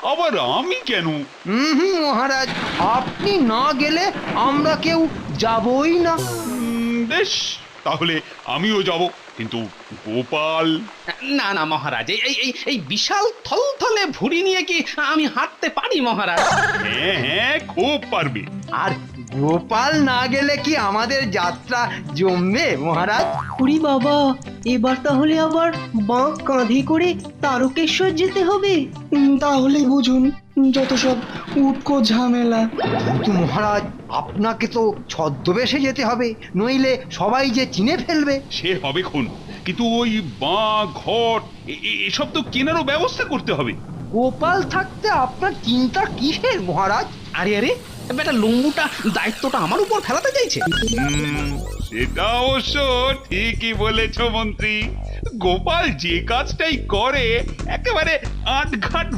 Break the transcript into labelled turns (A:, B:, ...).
A: আবার আমি কেন?
B: মহারাজ, আপনি না গেলে আমরা কেউ যাবই না।
A: বেশ, তাহলে আমিও যাব, কিন্তু গোপাল।
C: না না মহারাজ, এই এই এই- এই বিশাল থলথলে ভুঁড়ি নিয়ে কি আমি হাঁটতে পারি মহারাজ?
A: হ্যাঁ হ্যাঁ, খুব পারবে।
B: আর গোপাল না গেলে কি আমাদের যাত্রা জমবে মহারাজ?
D: ওরে বাবা, এবার তাহলে আবার বাঁক কাঁধে করে তারকেশ্বর যেতে হবে। তাহলে বুঝুন যত সব উটকো ঝামেলা।
B: কিন্তু মহারাজ, আপনাকে তো ছদ্মবেশে যেতে হবে, নইলে সবাই যে চিনে ফেলবে।
A: সে হবে খুন, কিন্তু ওই বাঁ ঘট এসব তো কেনারও ব্যবস্থা করতে হবে।
B: গোপাল থাকতে আপনার চিন্তা কিসের মহারাজ?
C: আরে আরে, বেটা লম্বুটা দায়িত্বটা আমার উপর ফেলাতে চাইছে।
A: সেটা অবশ্য ঠিকই বলেছ মন্ত্রী। গোপাল যে কাজটাই করে একেবারে আটঘাট